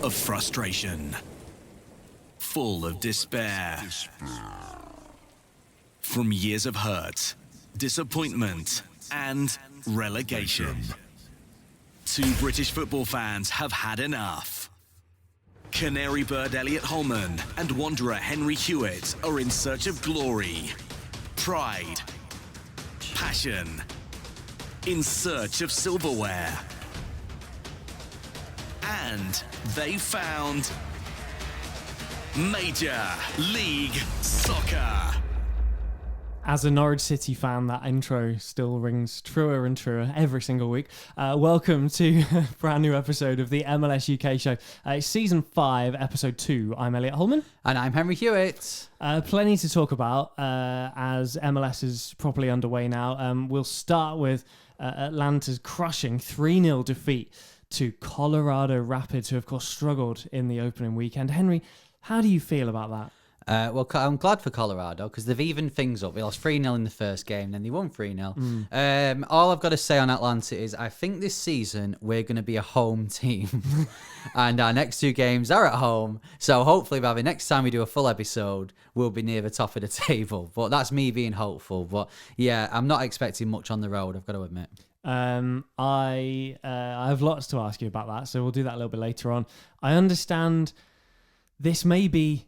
of frustration, full of despair. From years of hurt, disappointment, and relegation. Two British football fans have had enough. Canary bird Elliot Holman and Wanderer Henry Hewitt are in search of glory, pride, passion, in search of silverware. And they found Major League Soccer. As a Norwich City fan, that intro still rings truer and truer every single week. Welcome to a brand new episode of the MLS UK show. It's season 5, episode 2. I'm Elliot Holman. And I'm Henry Hewitt. Plenty to talk about as MLS is properly underway now. We'll start with Atlanta's crushing 3-0 defeat to Colorado Rapids, who of course struggled in the opening weekend. Henry, how do you feel about that? Well, I'm glad for Colorado because they've evened things up. They lost 3-0 in the first game, then they won 3-0. All I've got to say on Atlanta is I think this season we're going to be a home team. And our next 2 games are at home. So hopefully by the next time we do a full episode, we'll be near the top of the table. But that's me being hopeful. But yeah, I'm not expecting much on the road, I've got to admit. I have lots to ask you about that, so we'll do that a little bit later on. I understand this may be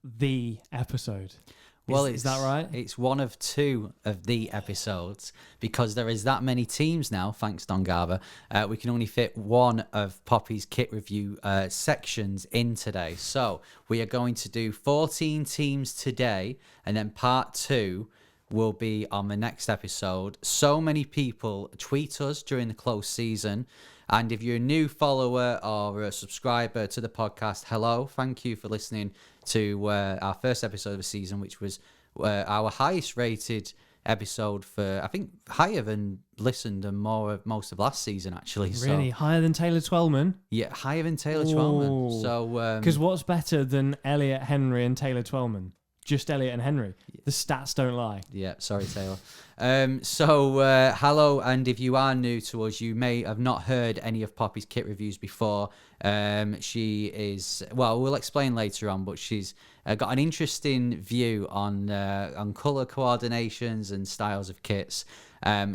the episode. Is that right? It's one of 2 of the episodes because there is that many teams now, thanks Don Garber. We can only fit one of Poppy's kit review sections in today. So we are going to do 14 teams today, and then part 2 will be on the next episode. So many people tweet us during the close season. And if you're a new follower or a subscriber to the podcast, hello, thank you for listening to our first episode of the season, which was our highest rated episode for, I think, higher than listened and most of last season, actually. Really? So, higher than Taylor Twellman? yeah, higher than Taylor Twellman. So, because what's better than Elliot Henry and Taylor Twellman? Just Elliot and Henry. The stats don't lie. Yeah, sorry, Taylor. Hello, and if you are new to us, you may have not heard any of Poppy's kit reviews before. She is, well, we'll explain later on, but she's got an interesting view on colour coordinations and styles of kits.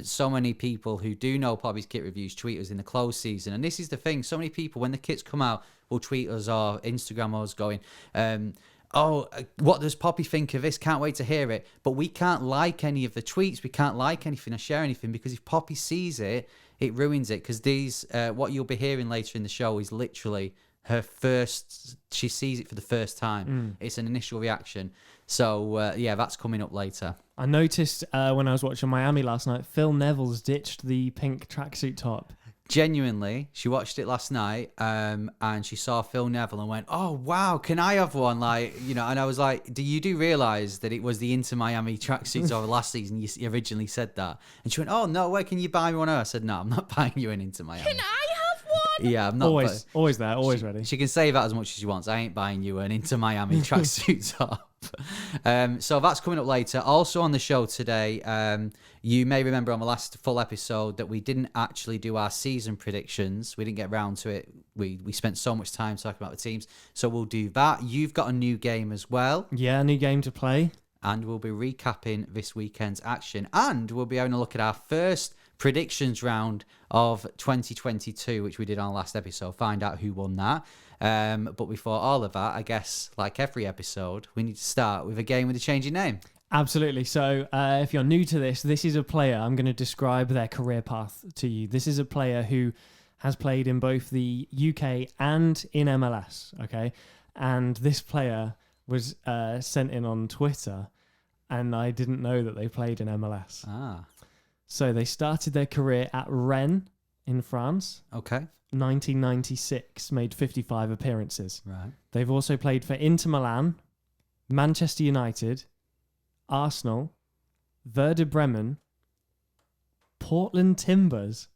So many people who do know Poppy's kit reviews tweet us in the close season, and this is the thing, so many people, when the kits come out, will tweet us or Instagram us going, what does Poppy think of this? Can't wait to hear it. But we can't like any of the tweets. We can't like anything or share anything because if Poppy sees it, it ruins it. Because these, what you'll be hearing later in the show is literally her first, she sees it for the first time. It's an initial reaction. So, yeah, that's coming up later. I noticed when I was watching Miami last night, Phil Neville's ditched the pink tracksuit top. Genuinely, she watched it last night and she saw Phil Neville and went, oh, wow, can I have one? And I was like, do you realise that it was the Inter Miami tracksuits over last season? You originally said that. And she went, oh, no, where can you buy me one? I said, no, I'm not buying you an Inter Miami. Can I have one? Yeah, I'm not. Always there, always ready. She can say that as much as she wants. I ain't buying you an Inter Miami tracksuit top. So that's coming up later. Also on the show today, you may remember on the last full episode that we didn't actually do our season predictions. We didn't get around to it. We spent so much time talking about the teams. So we'll do that. You've got a new game as well. Yeah, new game to play. And we'll be recapping this weekend's action. And we'll be having a look at our first predictions round of 2022, which we did on the last episode. Find out who won that. But before all of that, I guess, like every episode, we need to start with a game with a changing name. Absolutely. So if you're new to this is a player. I'm going to describe their career path to you. This is a player who has played in both the UK and in MLS. Okay. And this player was sent in on Twitter, and I didn't know that they played in MLS. So they started their career at Rennes in France. Okay. 1996, made 55 appearances. Right. They've also played for Inter Milan, Manchester United, Arsenal, Werder Bremen, Portland Timbers.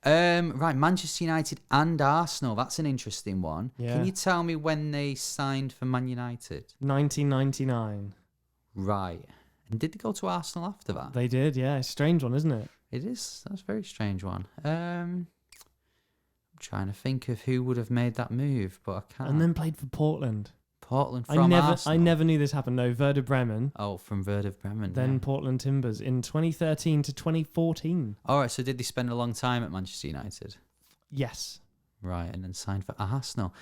Right, Manchester United and Arsenal. That's an interesting one. Yeah. Can you tell me when they signed for Man United? 1999. Right. And did they go to Arsenal after that? They did, yeah. It's a strange one, isn't it? It is. That's a very strange one. I'm trying to think of who would have made that move, but I can't. And then played for Portland. Portland from Arsenal. I never knew this happened. No, Werder Bremen. Oh, from Werder Bremen. Then yeah. Portland Timbers in 2013 to 2014. All right, so did they spend a long time at Manchester United? Yes. Right, and then signed for Arsenal.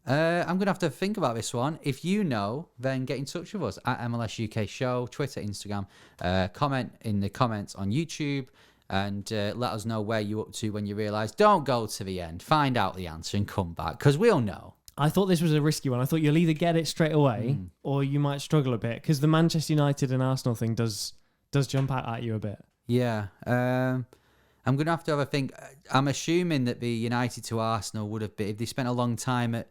I'm going to have to think about this one. If you know, then get in touch with us at MLS UK Show, Twitter, Instagram. Comment in the comments on YouTube and let us know where you're up to when you realise. Don't go to the end. Find out the answer and come back, because we'll know. I thought this was a risky one. I thought you'll either get it straight away or you might struggle a bit, because the Manchester United and Arsenal thing does jump out at you a bit. Yeah. I'm going to have a think. I'm assuming that the United to Arsenal would have been, if they spent a long time at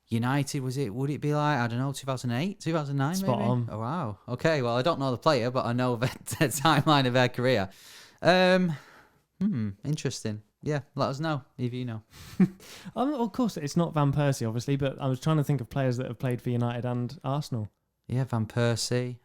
United, would it be like, I don't know, 2008, 2009 Spot maybe? on. Oh, wow. Okay, well, I don't know the player, but I know the timeline of their career. Interesting. Yeah, let us know if you know. Of course, it's not Van Persie, obviously, but I was trying to think of players that have played for United and Arsenal. Yeah, Van Persie.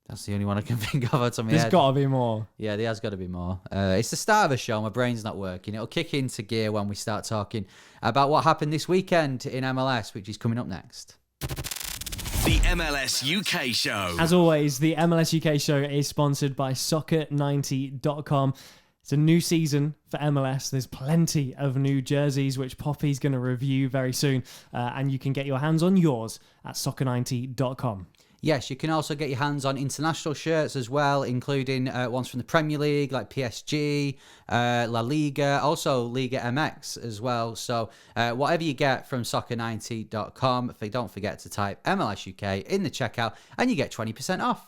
That's the only one I can think of out of my There's head. got to be more. Yeah, there has got to be more. It's the start of the show. My brain's not working. It'll kick into gear when we start talking about what happened this weekend in MLS, which is coming up next. The MLS UK Show. As always, the MLS UK show is sponsored by Soccer90.com. It's a new season for MLS. There's plenty of new jerseys, which Poppy's going to review very soon. And you can get your hands on yours at Soccer90.com. Yes, you can also get your hands on international shirts as well, including ones from the Premier League, like PSG, La Liga, also Liga MX as well. So whatever you get from Soccer90.com, don't forget to type MLS UK in the checkout and you get 20% off.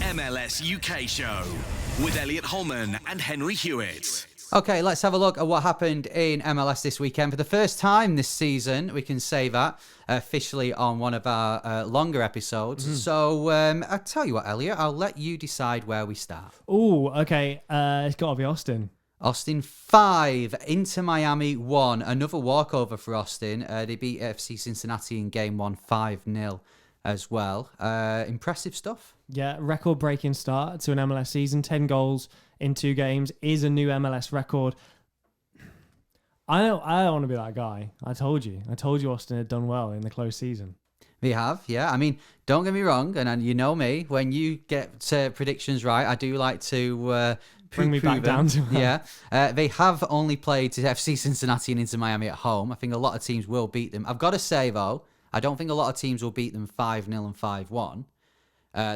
MLS UK Show with Elliot Holman and Henry Hewitt. Okay, let's have a look at what happened in MLS this weekend. For the first time this season, we can say that officially on one of our longer episodes. So I'll tell you what, Elliot, I'll let you decide where we start. Oh, okay. It's got to be Austin. Austin 5, Inter Miami 1. Another walkover for Austin. They beat FC Cincinnati in game 1 5-0 as well. Impressive stuff. Yeah, record-breaking start to an MLS season. 10 goals in 2 games is a new MLS record. I don't want to be that guy. I told you Austin had done well in the close season. We have, yeah. I mean, don't get me wrong, and you know me, when you get predictions right, I do like to bring me back down to yeah. They have only played to FC Cincinnati and Inter Miami at home. I think a lot of teams will beat them. I've got to say, though, I don't think a lot of teams will beat them 5-0 and 5-1.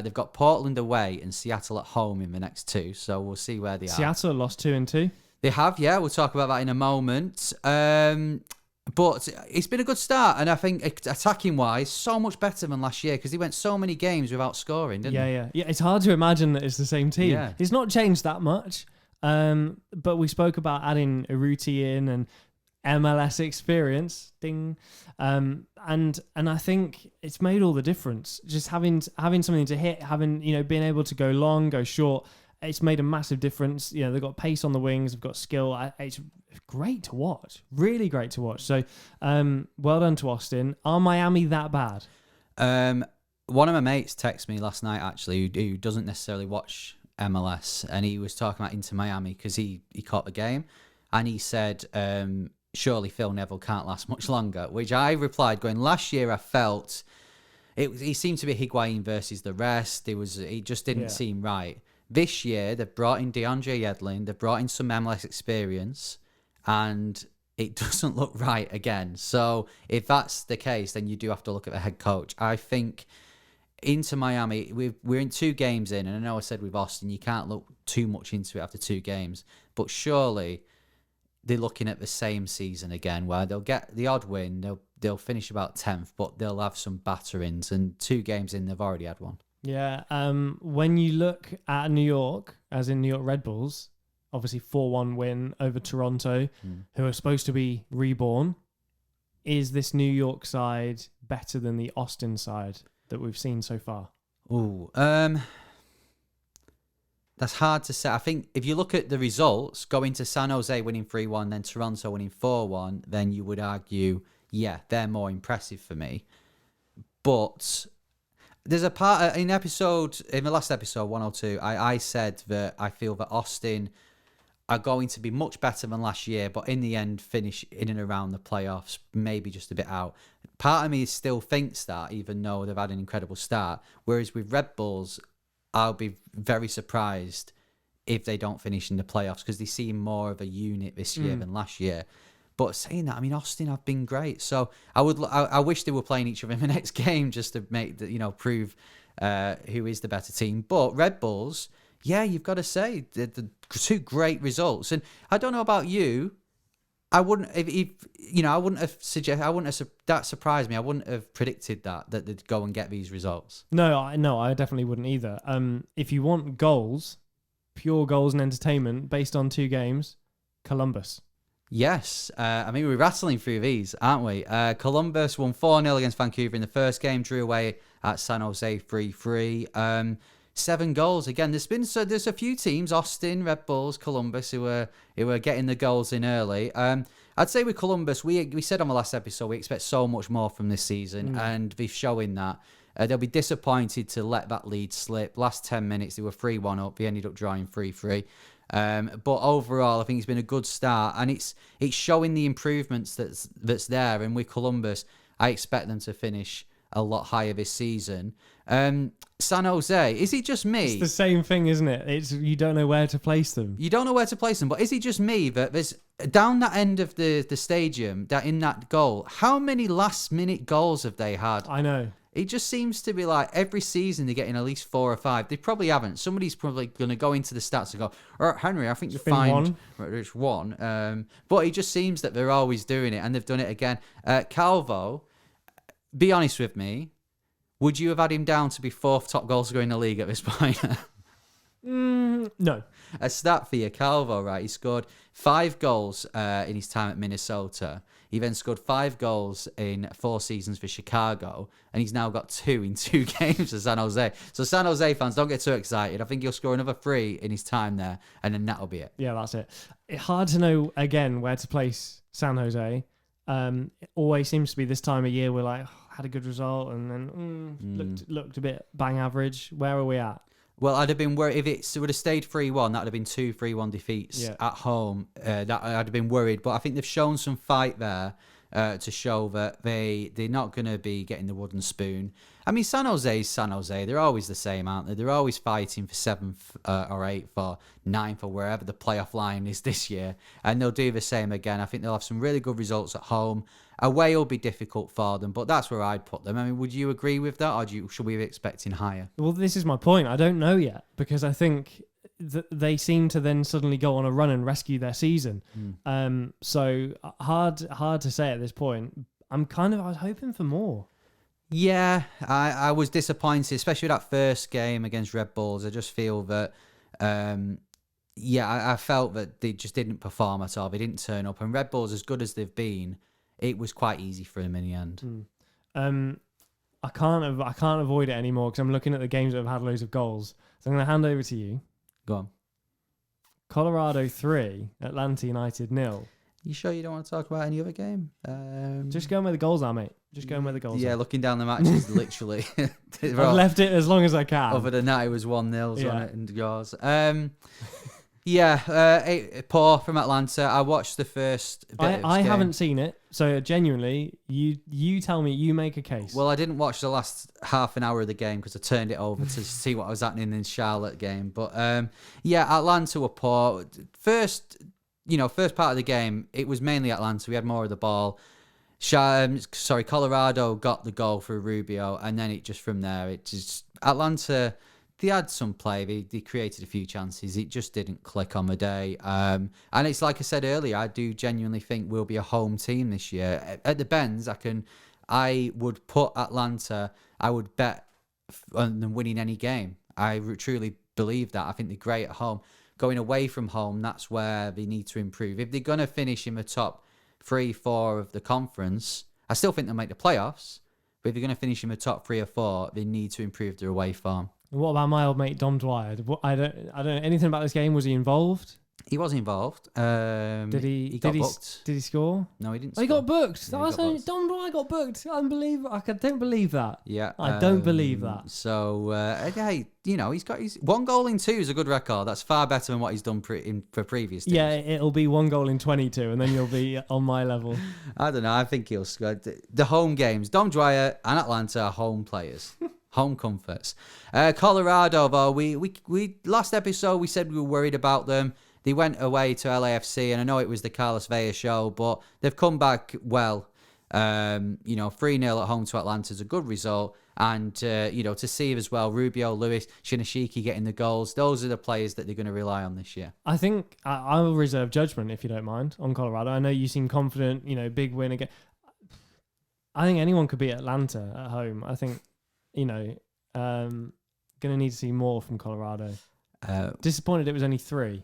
They've got Portland away and Seattle at home in the next 2, so we'll see where they are. Seattle lost 2-2. They have, yeah. We'll talk about that in a moment. But it's been a good start, and I think attacking-wise, so much better than last year because he went so many games without scoring, didn't he? Yeah. It's hard to imagine that it's the same team. Yeah. It's not changed that much, but we spoke about adding Urruti in and MLS experience, ding, and I think it's made all the difference. Just having something to hit, being able to go long, go short. It's made a massive difference. They've got pace on the wings, they've got skill. It's great to watch, really great to watch. So, well done to Austin. Are Miami that bad? One of my mates texted me last night, actually, who doesn't necessarily watch MLS, and he was talking about Inter Miami because he caught the game, and he said, surely Phil Neville can't last much longer, which I replied going, last year I felt he seemed to be Higuain versus the rest. He just didn't seem right. This year, they've brought in DeAndre Yedlin, they've brought in some MLS experience, and it doesn't look right again. So if that's the case, then you do have to look at the head coach. I think Inter Miami, we're in 2 games in, and I know I said with Austin, you can't look too much into it after 2 games, but surely they're looking at the same season again, where they'll get the odd win, they'll finish about 10th, but they'll have some batterings, and 2 games in, they've already had one. Yeah. When you look at New York, as in New York Red Bulls, obviously 4-1 win over Toronto, who are supposed to be reborn. Is this New York side better than the Austin side that we've seen so far? Ooh, that's hard to say. I think if you look at the results, going to San Jose winning 3-1, then Toronto winning 4-1, then you would argue, yeah, they're more impressive for me. But there's a part in the last episode 102, I said that I feel that Austin are going to be much better than last year, but in the end finish in and around the playoffs, maybe just a bit out. Part of me still thinks that, even though they've had an incredible start. Whereas with Red Bulls, I'll be very surprised if they don't finish in the playoffs, because they seem more of a unit this year than last year. But saying that, I mean, Austin have been great. So I wish they were playing each other in the next game just to make prove who is the better team. But Red Bulls, yeah, you've got to say the two great results. And I don't know about you, I wouldn't that surprised me. I wouldn't have predicted that they'd go and get these results. No, I definitely wouldn't either. If you want goals, pure goals and entertainment based on 2 games, Columbus. Yes, I mean, we're rattling through these, aren't we? Columbus won 4-0 against Vancouver in the first game, drew away at San Jose 3-3. 7 goals again. There's a few teams, Austin, Red Bulls, Columbus, who were getting the goals in early. I'd say with Columbus, we said on the last episode we expect so much more from this season, and they're showing that. They'll be disappointed to let that lead slip. Last 10 minutes, they were 3-1 up. They ended up drawing 3-3. But overall, I think it's been a good start, and it's showing the improvements that's there. And with Columbus, I expect them to finish a lot higher this season. San Jose, is it just me? It's the same thing, isn't it? It's you don't know where to place them. You don't know where to place them, but is it just me that there's down that end of the stadium, that in that goal, how many last minute goals have they had? I know. It just seems to be like every season they're getting at least 4 or 5. They probably haven't. Somebody's probably going to go into the stats and go, all right, Henry, I think you find it's one. But it just seems that they're always doing it, and they've done it again. Calvo, be honest with me, would you have had him down to be 4th top goal scorer in the league at this point? No. A stat for you, Calvo, right? He scored 5 goals in his time at Minnesota. He then scored 5 goals in 4 seasons for Chicago, and he's now got 2 in 2 games for San Jose. So San Jose fans, don't get too excited. I think he'll score another 3 in his time there, and then that'll be it. Yeah, that's it. It's hard to know, again, where to place San Jose. It always seems to be this time of year we're like, had a good result, and then looked a bit bang average. Where are we at? Well, I'd have been worried if it would have stayed 3-1. That would have been 2 3-1 defeats at home. That I'd have been worried, but I think they've shown some fight there to show that they're not going to be getting the wooden spoon. I mean, San Jose is San Jose. They're always the same, aren't they? They're always fighting for 7th or 8th or 9th or wherever the playoff line is this year, and they'll do the same again. I think they'll have some really good results at home. Away will be difficult for them, but that's where I'd put them. I mean, would you agree with that, or should we be expecting higher? Well, this is my point. I don't know yet, because I think they seem to then suddenly go on a run and rescue their season. So hard to say at this point. I was hoping for more. Yeah, I was disappointed, especially with that first game against Red Bulls. I just feel that, I felt that they just didn't perform at all. They didn't turn up. And Red Bulls, as good as they've been, it was quite easy for them in the end. I can't avoid it anymore, because I'm looking at the games that have had loads of goals. So I'm going to hand over to you. Go on. Colorado 3, Atlanta United 0. You sure you don't want to talk about any other game? Just going where the goals are, mate. Just going where the goals are. Yeah, looking down the matches, literally. I've left it as long as I can. Other than that, it was 1-0 on it and yours. Poor from Atlanta. I watched the first bit I haven't seen it, so genuinely, you tell me, you make a case. Well, I didn't watch the last half an hour of the game because I turned it over to see what was happening in Charlotte game. But Atlanta were poor. First part of the game, it was mainly Atlanta. We had more of the ball. Colorado got the goal through Rubio, and then it just from there, Atlanta, they had some play. They created a few chances. It just didn't click on the day. And it's like I said earlier, I do genuinely think we'll be a home team this year. At the Benz, I would put Atlanta, I would bet on them winning any game. I truly believe that. I think they're great at home. Going away from home, that's where they need to improve. If they're going to finish in the top 3-4 of the conference, I still think they'll make the playoffs. But if they're going to finish in the top 3 or 4, they need to improve their away form. What about my old mate Dom Dwyer? I don't know anything about this game. Was he involved? He was involved. Did he? He got did he? booked. Did he score? No, he didn't. Oh, he score. got booked. Yeah, he got booked. Don Dwyer got booked. Unbelievable. I don't believe that. Yeah, I don't believe that. So, hey, he's got his 1 goal in 2 is a good record. That's far better than what he's done for previous teams. Yeah, it'll be 1 goal in 22, and then you'll be on my level. I don't know. I think he'll score. The home games, Dom Dwyer and Atlanta are home players. Home comforts. Colorado, though, we last episode we said we were worried about them. They went away to LAFC, and I know it was the Carlos Vela show, but they've come back well. 3-0 at home to Atlanta is a good result. And, to see as well, Rubio, Lewis, Shinashiki getting the goals. Those are the players that they're going to rely on this year. I think I will reserve judgment, if you don't mind, on Colorado. I know you seem confident, big win again. I think anyone could beat Atlanta at home. I think, going to need to see more from Colorado. Disappointed it was only 3.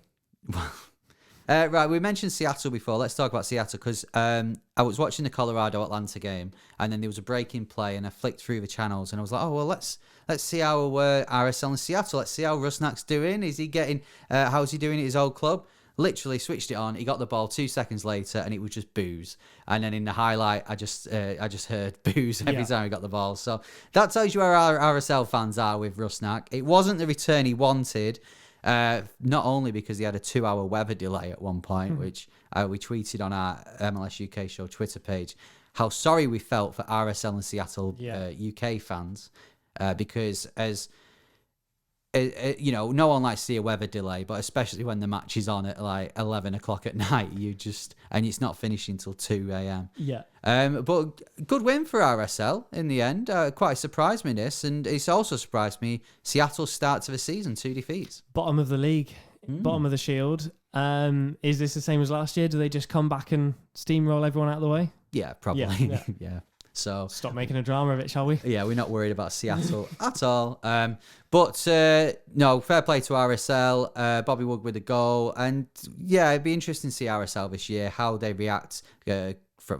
Right, we mentioned Seattle before. Let's talk about Seattle because I was watching the Colorado-Atlanta game, and then there was a break in play, and I flicked through the channels, and I was like, oh, well, let's see how RSL in Seattle. Let's see how Rusnak's doing. Is he getting? How's he doing at his old club? Literally switched it on. He got the ball 2 seconds later, and it was just boos. And then in the highlight, I just heard boos every time he got the ball. So that tells you where our RSL fans are with Rusnak. It wasn't the return he wanted. Not only because he had a 2-hour weather delay at one point, which we tweeted on our MLS UK show Twitter page, how sorry we felt for RSL and Seattle UK fans, because as no one likes to see a weather delay, but especially when the match is on at like 11 o'clock at night, and it's not finishing till 2 a.m. Yeah. But good win for RSL in the end. Quite surprised me this, and it's also surprised me Seattle's start to the season, 2 defeats. Bottom of the league, bottom of the Shield. Is this the same as last year? Do they just come back and steamroll everyone out of the way? Yeah, probably. Yeah. Yeah. So stop making a drama of it, shall we? Yeah, we're not worried about Seattle at all. But no, fair play to RSL. Bobby Wood with a goal, and yeah, it'd be interesting to see RSL this year how they react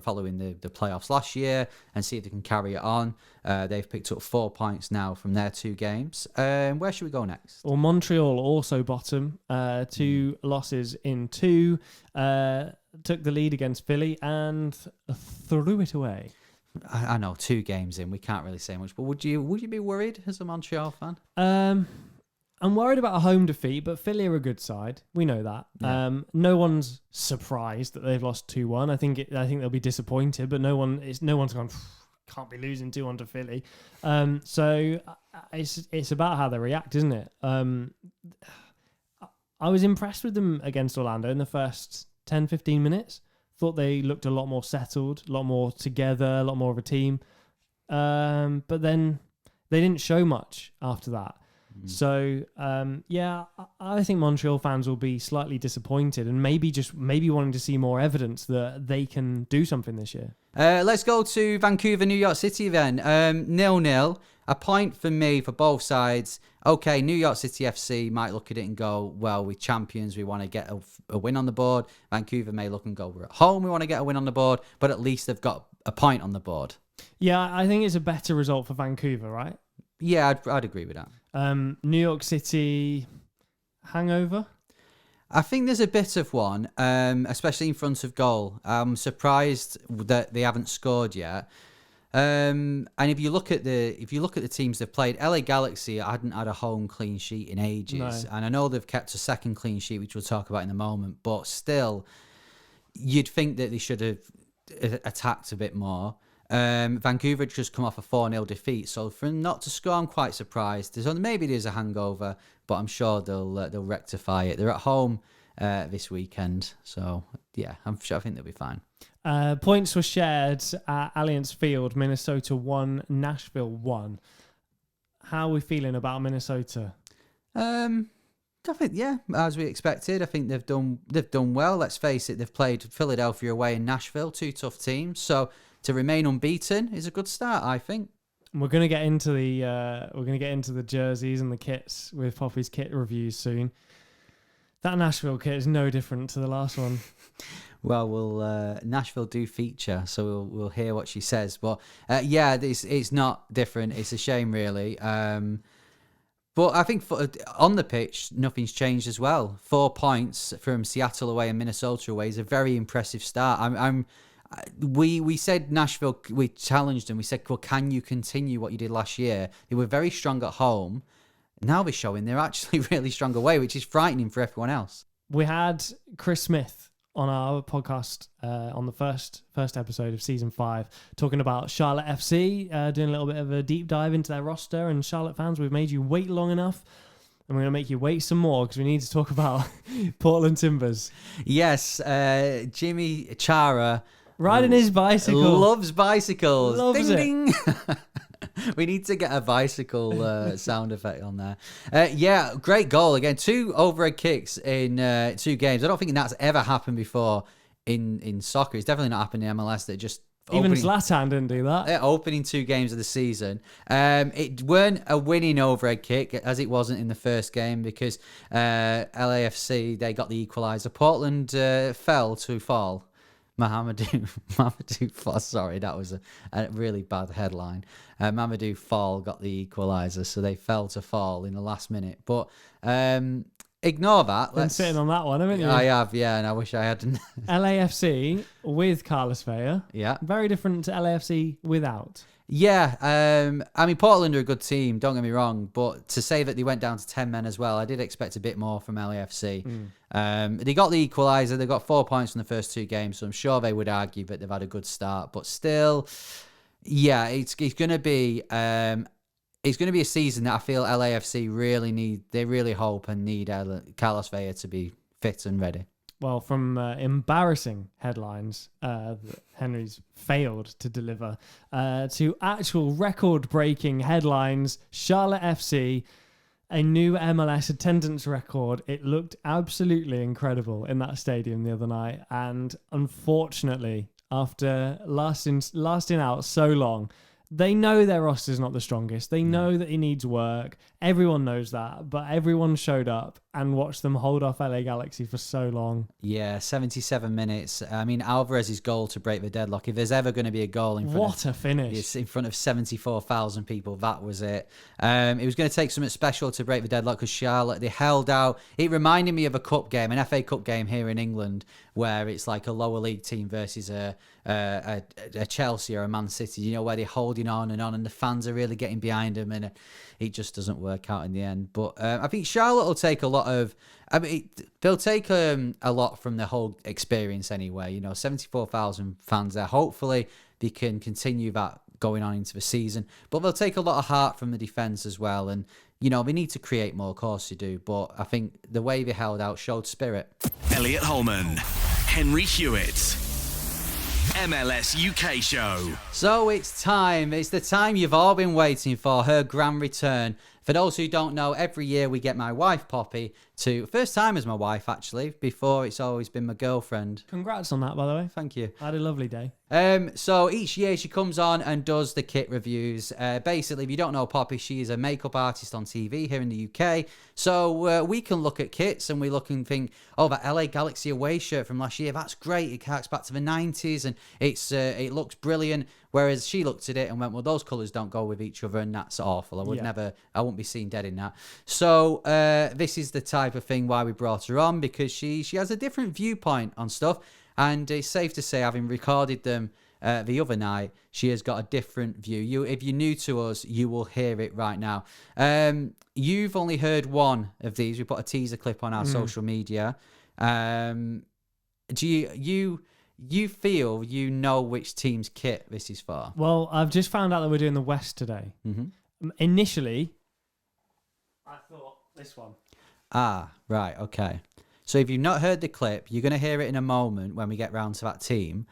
following the playoffs last year, and see if they can carry it on. They've picked up 4 points now from their 2 games. Where should we go next? Well, Montreal also bottom, 2 losses in 2. Took the lead against Philly and threw it away. I know 2 games in, we can't really say much, but would you be worried as a Montreal fan? I'm worried about a home defeat, but Philly are a good side. We know that. Yeah. No one's surprised that they've lost 2-1. I think they'll be disappointed, but no one's gone, can't be losing 2-1 to Philly. So it's about how they react, isn't it? I was impressed with them against Orlando in the first 10-15 minutes. Thought they looked a lot more settled, a lot more together, a lot more of a team. But then they didn't show much after that. So, I think Montreal fans will be slightly disappointed and maybe wanting to see more evidence that they can do something this year. Let's go to Vancouver, New York City then. 0-0. A point for me for both sides. Okay, New York City FC might look at it and go, well, we're champions. We want to get a win on the board. Vancouver may look and go, we're at home. We want to get a win on the board. But at least they've got a point on the board. Yeah, I think it's a better result for Vancouver, right? Yeah, I'd agree with that. New York City hangover? I think there's a bit of one, especially in front of goal. I'm surprised that they haven't scored yet. And if you look at the teams they've played, LA Galaxy hadn't had a home clean sheet in ages, No. and I know they've kept a second clean sheet, which we'll talk about in a moment. But still, you'd think that they should have attacked a bit more. Vancouver had just come off a 4-0 defeat, so for them not to score, I'm quite surprised. Maybe there's a hangover, but I'm sure they'll rectify it. They're at home this weekend, so yeah, I think they'll be fine. Points were shared at Allianz Field. Minnesota 1, Nashville 1. How are we feeling about Minnesota? I think, yeah, as we expected. I think they've done well. Let's face it, they've played Philadelphia away and Nashville, 2 tough teams. So to remain unbeaten is a good start, I think. We're gonna get into the jerseys and the kits with Poppy's kit reviews soon. That Nashville kit is no different to the last one. Well, Nashville do feature, so we'll hear what she says. But yeah, it's not different. It's a shame, really. But But I think on the pitch, nothing's changed as well. 4 points from Seattle away and Minnesota away is a very impressive start. We said Nashville, we challenged them. We said, well, can you continue what you did last year? They were very strong at home. Now they're showing they're actually really strong away, which is frightening for everyone else. We had Chris Smith on our podcast on the first episode of season 5, talking about Charlotte FC, doing a little bit of a deep dive into their roster. And Charlotte fans, we've made you wait long enough, and we're going to make you wait some more because we need to talk about Portland Timbers. Yes, Jimmy Chara riding his bicycle, loves bicycles. Loves ding, ding. We need to get a bicycle sound effect on there. Yeah, great goal. Again, 2 overhead kicks in 2 games. I don't think that's ever happened before in soccer. It's definitely not happened in MLS. That just even Zlatan didn't do that. Opening 2 games of the season. It weren't a winning overhead kick, as it wasn't in the first game, because LAFC, they got the equaliser. Portland fell to fall. Mamadou Fall. Sorry, that was a really bad headline. Mamadou Fall got the equaliser, so they fell to fall in the last minute. But ignore that. Been sitting on that one, haven't you? I have, yeah, and I wish I hadn't. LAFC with Carlos Vela. Yeah. Very different to LAFC without. Yeah, I mean, Portland are a good team, don't get me wrong, but to say that they went down to 10 men as well, I did expect a bit more from LAFC. They got the equaliser, they got 4 points from the first 2 games, so I'm sure they would argue that they've had a good start, but still, yeah, it's going to be a season that I feel LAFC really hope and need Carlos Vela to be fit and ready. Well, from embarrassing headlines that Henry's failed to deliver to actual record-breaking headlines, Charlotte FC, a new MLS attendance record. It looked absolutely incredible in that stadium the other night. And unfortunately, after lasting out so long, they know their roster's not the strongest. They know that it needs work. Everyone knows that. But everyone showed up and watched them hold off LA Galaxy for so long. Yeah, 77 minutes. I mean, Alvarez's goal to break the deadlock. If there's ever going to be a goal in front a finish. In front of 74,000 people, that was it. It was going to take something special to break the deadlock because Charlotte, they held out. It reminded me of a cup game, an FA Cup game here in England, where it's like a lower league team versus a Chelsea or a Man City, you know, where they're holding on, and the fans are really getting behind them, and it just doesn't work out in the end. But I think Charlotte will take a lot of, they'll take a lot from the whole experience anyway. You know, 74,000 fans there. Hopefully they can continue that going on into the season. But they'll take a lot of heart from the defence as well. And, you know, they need to create more, of course they do. But I think the way they held out showed spirit. Elliot Holman, Henry Hewitt, MLS UK show. So it's time. It's the time you've all been waiting for, her grand return. For those who don't know, every year we get my wife, Poppy, to... First time as my wife, actually. Before, it's always been my girlfriend. Congrats on that, by the way. Thank you. I had a lovely day. So each year she comes on and does the kit reviews. Basically, if you don't know Poppy, she is a makeup artist on TV here in the UK. So we can look at kits and we look and think, oh, that LA Galaxy away shirt from last year, that's great. It harks back to the 90s and it looks brilliant. Whereas she looked at it and went, well, those colours don't go with each other and that's awful. I wouldn't be seen dead in that. So this is the type of thing why we brought her on, because she has a different viewpoint on stuff. And it's safe to say, having recorded them the other night, she has got a different view. If you're new to us, you will hear it right now. You've only heard one of these. We put a teaser clip on our social media. Do you feel you know which team's kit this is for? Well, I've just found out that we're doing the West today. Initially, I thought this one. Ah, right, okay. So if you've not heard the clip, you're going to hear it in a moment when we get round to that team.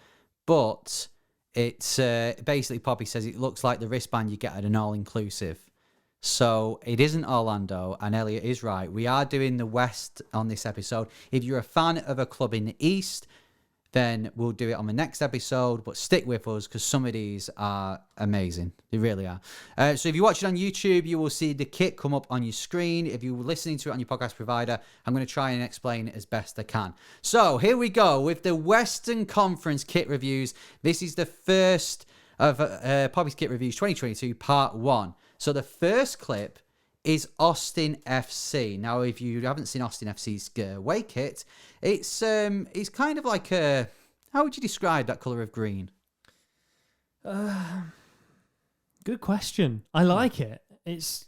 But it's basically, Poppy says it looks like the wristband you get at an all-inclusive. So it isn't Orlando, and Elliot is right. We are doing the West on this episode. If you're a fan of a club in the East, then we'll do it on the next episode, but stick with us because some of these are amazing. They really are. So if you watch it on YouTube, you will see the kit come up on your screen. If you're listening to it on your podcast provider, I'm going to try and explain it as best I can. So here we go with the Western Conference kit reviews. This is the first of Poppy's Kit Reviews 2022 Part 1. So the first clip is Austin FC. Now, if you haven't seen Austin FC's away kit, it's kind of like a... How would you describe that colour of green? Good question. I like it. It's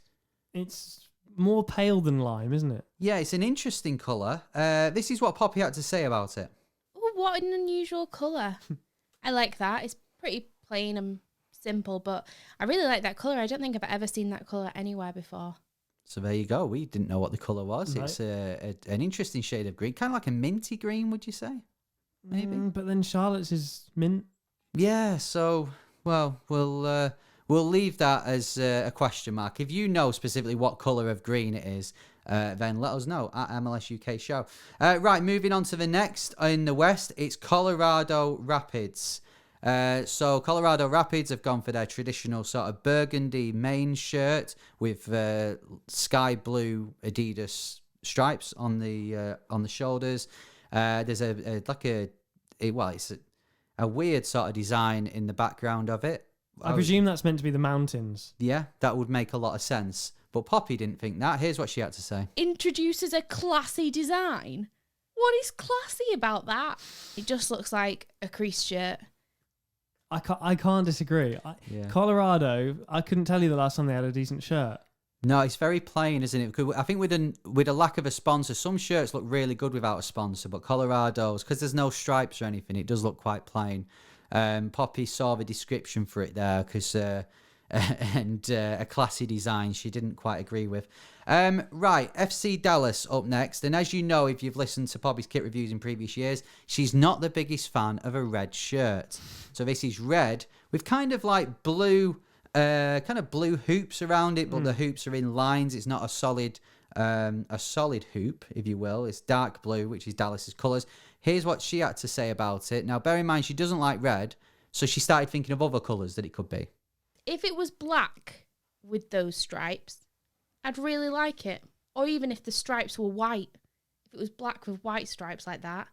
more pale than lime, isn't it? Yeah, it's an interesting colour. This is what Poppy had to say about it. Oh, what an unusual colour. I like that. It's pretty plain and simple, but I really like that colour. I don't think I've ever seen that colour anywhere before. So there you go. We didn't know what the colour was. Right. It's an interesting shade of green. Kind of like a minty green, would you say? Maybe. But then Charlotte's is mint. Yeah, so, well, we'll leave that as a question mark. If you know specifically what colour of green it is, then let us know at MLS UK Show. Right, moving on to the next in the West, it's Colorado Rapids. So Colorado Rapids have gone for their traditional sort of burgundy main shirt with sky blue Adidas stripes on the shoulders. There's it's a weird sort of design in the background of it. I presume that's meant to be the mountains. Yeah, that would make a lot of sense. But Poppy didn't think that. Here's what she had to say. Introduces a classy design. What is classy about that? It just looks like a creased shirt. I can't disagree. Yeah. Colorado, I couldn't tell you the last time they had a decent shirt. No, it's very plain, isn't it? 'Cause I think with a lack of a sponsor, some shirts look really good without a sponsor, but Colorado's, because there's no stripes or anything, it does look quite plain. Poppy saw the description for it there, because a classy design she didn't quite agree with. Right, FC Dallas up next, and as you know, if you've listened to Poppy's kit reviews in previous years, she's not the biggest fan of a red shirt. So this is red with kind of like blue hoops around it, but the hoops are in lines. It's not a solid hoop, if you will. It's dark blue, which is Dallas's colours. Here's what she had to say about it. Now, bear in mind, she doesn't like red, so she started thinking of other colours that it could be. If it was black with those stripes, I'd really like it. Or even if the stripes were white. If it was black with white stripes like that,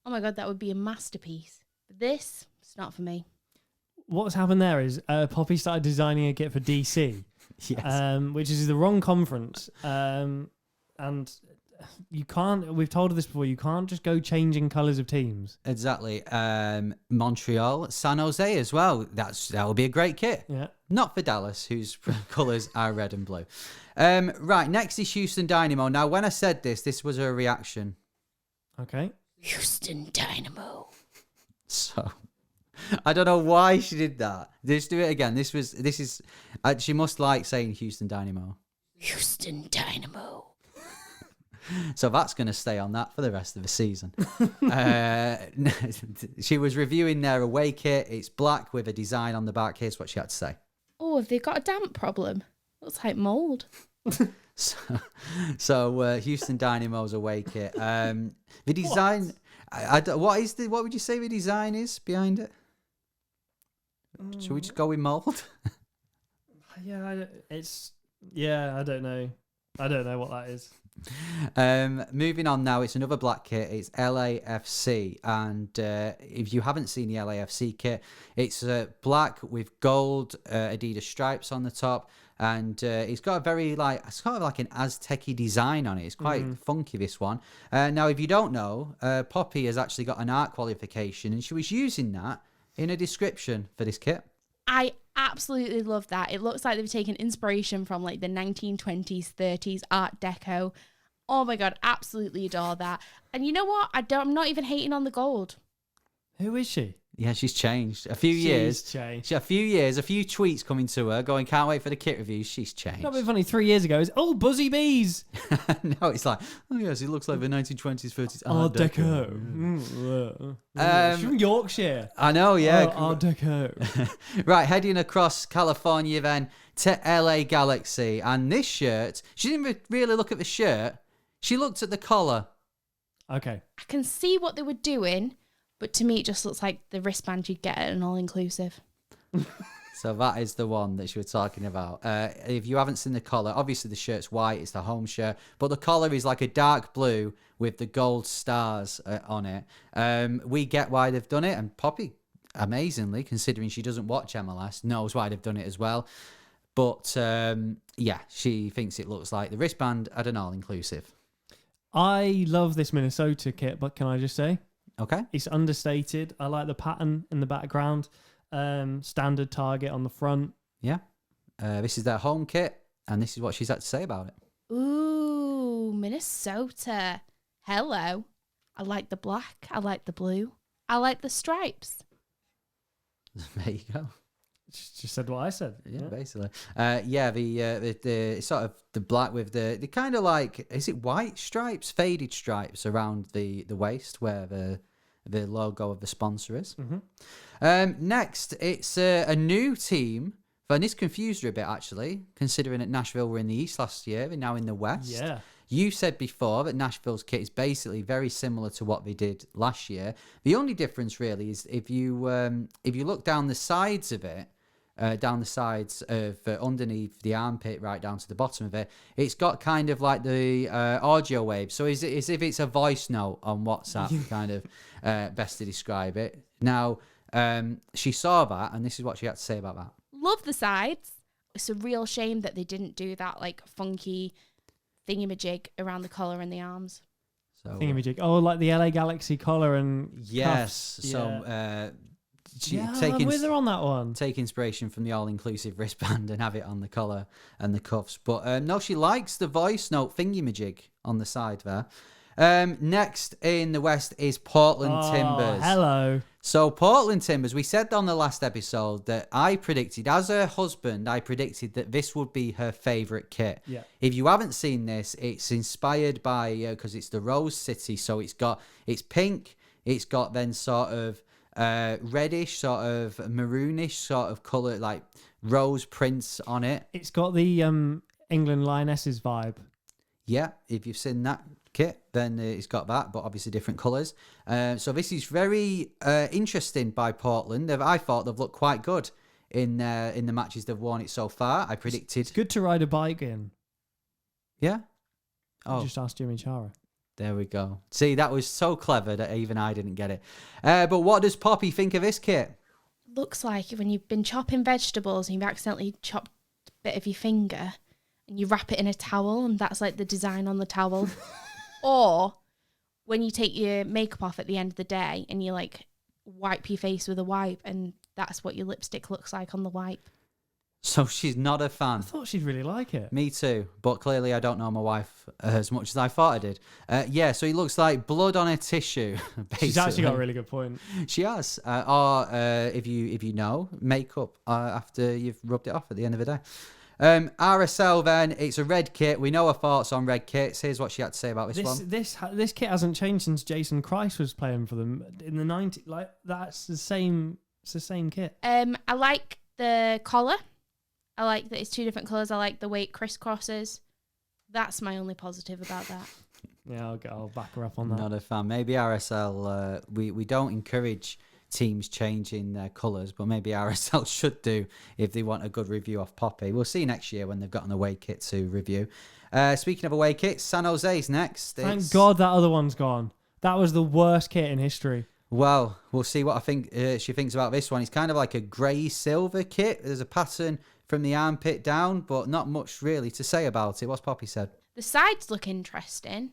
oh my God, that would be a masterpiece. But this, it's not for me. What's happened there is Poppy started designing a kit for DC, Yes. which is the wrong conference. And you can't, we've told her this before, you can't just go changing colours of teams. Exactly. Montreal, San Jose as well. That would be a great kit. Yeah. Not for Dallas, whose colours are red and blue. Right, next is Houston Dynamo. Now, when I said this was her reaction. Okay. Houston Dynamo. So, I don't know why she did that. Let's do it again. This is. She must like saying Houston Dynamo. Houston Dynamo. So that's going to stay on that for the rest of the season. She was reviewing their away kit. It's black with a design on the back. Here's what she had to say. Oh, have they got a damp problem? Looks like mould. So Houston Dynamo's away kit. The design. What would you say the design is behind it? Should we just go with mold? Yeah, I don't know. I don't know what that is. Moving on now, it's another black kit. It's LAFC, and if you haven't seen the LAFC kit, it's black with gold Adidas stripes on the top, and it's got a very it's kind of like an Aztec-y design on it. It's quite funky, this one. Now, if you don't know, Poppy has actually got an art qualification, and she was using that in a description for this kit. I absolutely love that. It looks like they've taken inspiration from like the 1920s, 30s Art Deco. Oh my God, absolutely adore that. And you know what? I'm not even hating on the gold. Who is she? Yeah, she's changed. A few years. Changed. A few tweets coming to her going, can't wait for the kit reviews. She's changed. Not been funny. 3 years ago, it's Buzzy Bees. No, it's like, oh yes, it looks like the 1920s, 30s Art Deco. She's from Yorkshire. I know, yeah. Art Deco. Right, heading across California then to LA Galaxy. And this shirt, she didn't really look at the shirt. She looked at the collar. Okay. I can see what they were doing, but to me it just looks like the wristband you'd get at an all-inclusive. So that is the one that she was talking about. If you haven't seen the collar, obviously the shirt's white, it's the home shirt, but the collar is like a dark blue with the gold stars on it. We get why they've done it, and Poppy, amazingly, considering she doesn't watch MLS, knows why they've done it as well. But yeah, she thinks it looks like the wristband at an all-inclusive. I love this Minnesota kit, but can I just say Okay. it's understated. I like the pattern in the background. Standard Target on the front. Yeah. This is their home kit, and this is what she's had to say about it. Ooh, Minnesota. Hello. I like the black. I like the blue. I like the stripes. There you go. Just said what I said. Yeah, basically. Yeah, the sort of the black with the kind of like, is it white stripes, faded stripes around the waist where the logo of the sponsor is. Next, it's a new team. And this confused her a bit, actually, considering that Nashville were in the East last year and now in the West. Yeah. You said before that Nashville's kit is basically very similar to what they did last year. The only difference, really, is if you look down the sides of it, down the sides of underneath the armpit, right down to the bottom of it, it's got kind of like the audio wave. So is it as if it's a voice note on WhatsApp, kind of best to describe it. Now, she saw that, and this is what she had to say about that. Love the sides. It's a real shame that they didn't do that like funky thingamajig around the collar and the arms. So Thingamajig. Oh, like the LA Galaxy collar and yes. cuffs. So Yeah, I'm with her on that one. take inspiration from the all-inclusive wristband and have it on the collar and the cuffs. But no, she likes the voice note thingamajig on the side there. Next in the West is Portland Timbers. Hello. So Portland Timbers, we said on the last episode that I predicted, as her husband, I predicted that this would be her favourite kit. Yeah. If you haven't seen this, it's inspired by, because it's the Rose City, so it's pink, it's got then sort of reddish, sort of maroonish sort of colour, like rose prints on it. It's got the England Lionesses vibe. Yeah, if you've seen that kit, then it's got that, but obviously different colours. So this is very interesting by Portland. I thought they've looked quite good in the matches they've worn it so far. I predicted. It's good to ride a bike in. Yeah? I Oh, just asked Jimmy Chara. there we go. See, that was so clever that even I didn't get it. But what does Poppy think of this kit? Looks like when you've been chopping vegetables and you've accidentally chopped a bit of your finger and you wrap it in a towel and that's like the design on the towel. Or when you take your makeup off at the end of the day and you like wipe your face with a wipe and that's what your lipstick looks like on the wipe. So she's not a fan. I thought she'd really like it. Me too, but clearly I don't know my wife as much as I thought I did. Yeah, so it looks like blood on a tissue. Basically. She's actually got a really good point. She has. Or if you know, makeup after you've rubbed it off at the end of the day. RSL then, it's a red kit. We know her thoughts on red kits. Here's what she had to say about this one. This kit hasn't changed since Jason Christ was playing for them in the 90s. Like that's the same. It's the same kit. I like the collar. I like that it's two different colours. I like the way it crisscrosses. That's my only positive about that. Yeah, I'll back her up on that. Not a fan. Maybe RSL, we don't encourage teams changing their colours, but maybe RSL should do if they want a good review off Poppy. We'll see next year when they've got an away kit to review. Speaking of away kits, San Jose's next. Thank God that other one's gone. That was the worst kit in history. Well, we'll see what I think she thinks about this one. It's kind of like a grey silver kit. There's a pattern from the armpit down, but not much really to say about it. What's Poppy said? The sides look interesting,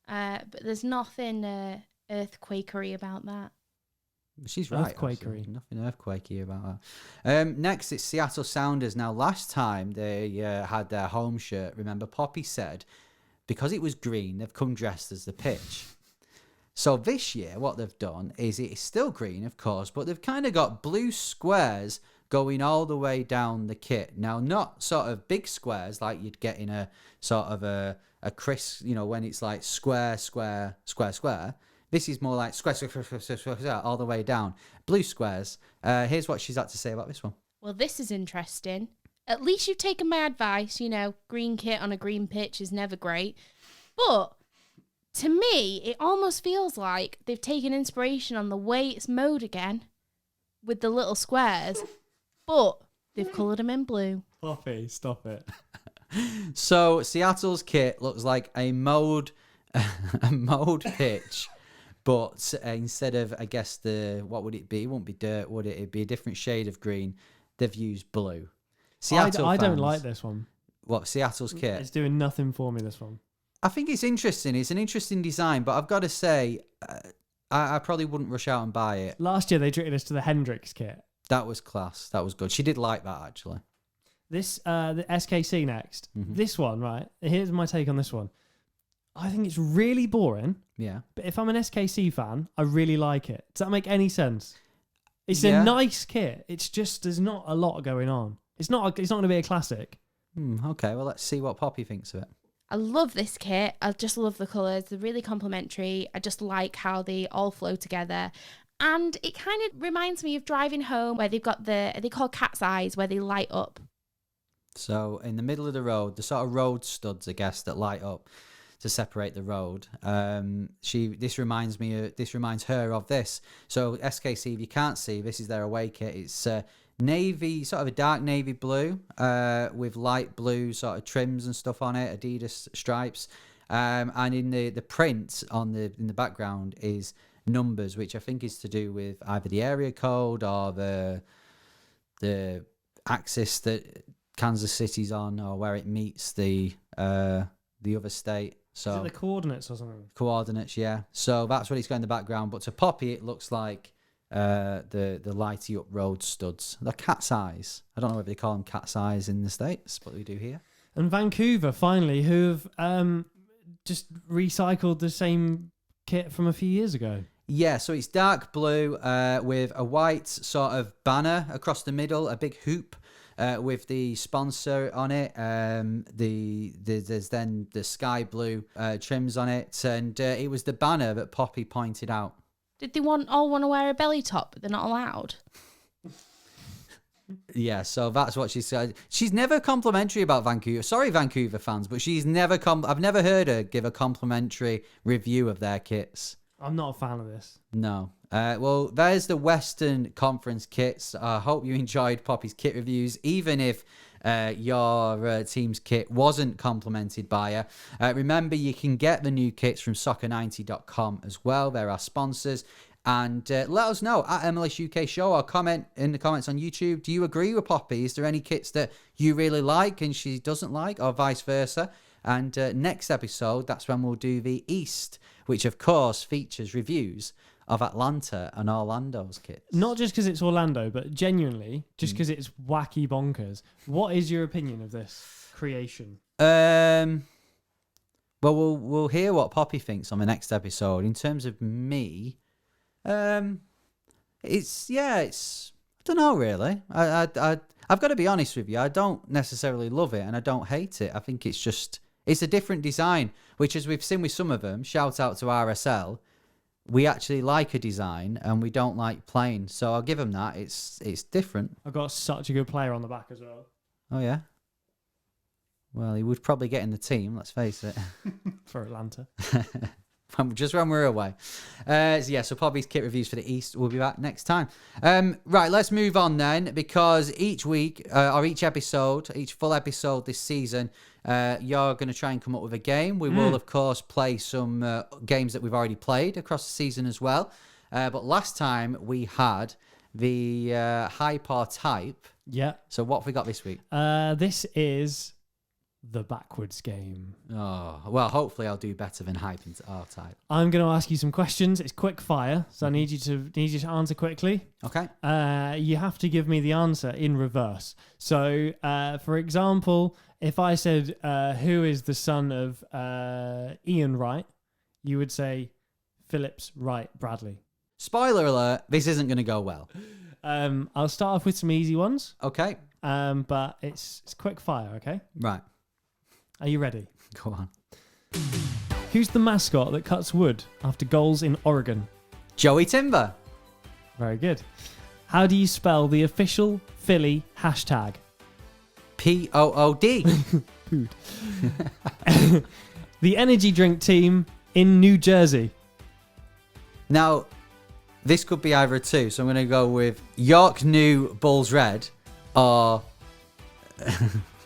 but there's nothing earthquakery about that. She's right. Earthquakery. Actually. Nothing earthquakey about that. Next, it's Seattle Sounders. Now, last time they had their home shirt, remember, Poppy said, because it was green, they've come dressed as the pitch. So this year, what they've done is it's still green, of course, but they've kind of got blue squares going all the way down the kit. Now, not sort of big squares like you'd get in a sort of a crisp, when it's like square, square, square, square. This is more like square, square, square, square, square, square, all the way down. Blue squares. Here's what she's had to say about this one. Well, this is interesting. At least you've taken my advice. Green kit on a green pitch is never great. But to me, it almost feels like they've taken inspiration on the way it's mowed again with the little squares, but they've coloured them in blue. Poppy, stop it. So Seattle's kit looks like a mowed pitch. But instead of, I guess, what would it be? It wouldn't be dirt, would it? It'd be a different shade of green. They've used blue. Seattle I don't fans- like this one. What, Seattle's kit? It's doing nothing for me, this one. I think it's interesting. It's an interesting design, but I've got to say, I probably wouldn't rush out and buy it. Last year, they treated us to the Hendrix kit. That was class. That was good. She did like that, actually. This, the SKC next. Mhm. This one, right? Here's my take on this one. I think it's really boring, Yeah. but if I'm an SKC fan, I really like it. Does that make any sense? It's Yeah. a nice kit. It's just, there's not a lot going on. It's not going to be a classic. Okay, well, let's see what Poppy thinks of it. I love this kit. I just love the colours. They're really complementary. I just like how they all flow together. And it kind of reminds me of driving home where they've got are they called cat's eyes, where they light up. So, in the middle of the road, the sort of road studs, I guess, that light up to separate the road. This reminds her of this. So, SKC, if you can't see, this is their away kit. It's navy, sort of a dark navy blue, with light blue sort of trims and stuff on it, Adidas stripes, and in the print in the background is numbers, which I think is to do with either the area code or the axis that Kansas City's on, or where it meets the other state. Is So it the coordinates or something? coordinates, yeah. So that's what it's got in the background. But to Poppy, it looks like the lighty up road studs. They're cat's eyes. I don't know if they call them cat's eyes in the States, but we do here. And Vancouver, finally, who have just recycled the same kit from a few years ago. Yeah, so it's dark blue with a white sort of banner across the middle, a big hoop with the sponsor on it. There's then the sky blue trims on it, and it was the banner that Poppy pointed out. Did they all want to wear a belly top, but they're not allowed? Yeah, so that's what she said. She's never complimentary about Vancouver. Sorry, Vancouver fans, but she's never I've never heard her give a complimentary review of their kits. I'm not a fan of this. No. Well, there's the Western Conference kits. I hope you enjoyed Poppy's kit reviews, even if your team's kit wasn't complimented by her. Remember, you can get the new kits from soccer90.com as well. They're our sponsors. And let us know at MLS UK Show, or comment in the comments on YouTube. Do you agree with Poppy? Is there any kits that you really like and she doesn't like, or vice versa? And next episode, that's when we'll do the East, which of course features reviews of Atlanta and Orlando's kits. Not just because it's Orlando, but genuinely, just because it's wacky bonkers. What is your opinion of this creation? Well, we'll hear what Poppy thinks on the next episode. In terms of me, it's I don't know really. I've got to be honest with you. I don't necessarily love it, and I don't hate it. I think it's a different design, which, as we've seen with some of them, shout out to RSL, we actually like a design and we don't like plain. So I'll give them that. It's different. I've got such a good player on the back as well. Oh yeah. Well, he would probably get in the team. Let's face it. For Atlanta. Just when we're away. So Poppy's kit reviews for the East. We'll be back next time. Right, let's move on then, because each week, or each full episode this season, you're going to try and come up with a game. We will, of course, play some games that we've already played across the season as well. But last time we had the hype or type. Yeah. So what have we got this week? This is the backwards game. Oh, well, hopefully I'll do better than hype and or type. I'm going to ask you some questions. It's quick fire, so I need you to answer quickly. Okay. You have to give me the answer in reverse. So, for example, if I said, who is the son of Ian Wright, you would say Phillips Wright Bradley. Spoiler alert, this isn't going to go well. I'll start off with some easy ones, Okay. but it's quick fire, okay? Right. Are you ready? Go on. Who's the mascot that cuts wood after goals in Oregon? Joey Timber. Very good. How do you spell the official Philly hashtag? POOD. Food. The energy drink team in New Jersey. Now, this could be either two, so I'm going to go with York New Bulls Red or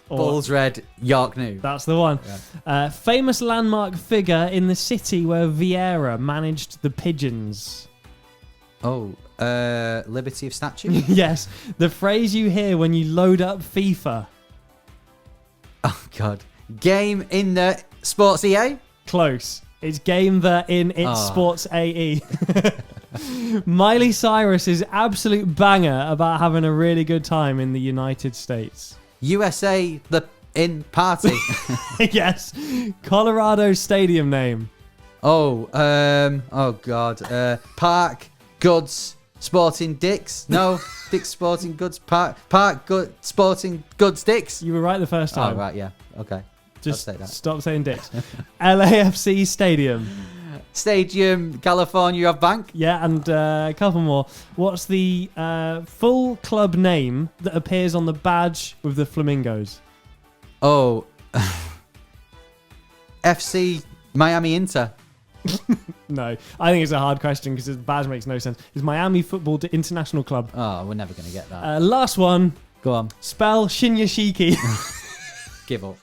Bulls Red York New. That's the one. Yeah. Famous landmark figure in the city where Vieira managed the Pigeons. Oh, Liberty of statue. Yes, the phrase you hear when you load up FIFA. Oh God. Game in the Sports EA. Close. It's game that in its Oh. Sports AE. Miley Cyrus's absolute banger about having a really good time in the United States. USA the in party. Yes, Colorado stadium name. Oh God. Park Goods Sporting Dicks. No, Dick's Sporting Goods. Park Good Sporting Goods Dicks. You were right the first Oh time. right, yeah. Okay. Just I'll say that. stop saying dicks. LAFC stadium. Stadium California of Bank. Yeah, and a couple more. What's the full club name that appears on the badge with the flamingos? Oh. FC Miami Inter. No, I think it's a hard question because the badge makes no sense. It's Miami Football International Club. Oh, we're never going to get that. Last one. Go on. Spell Shinyashiki. Give up.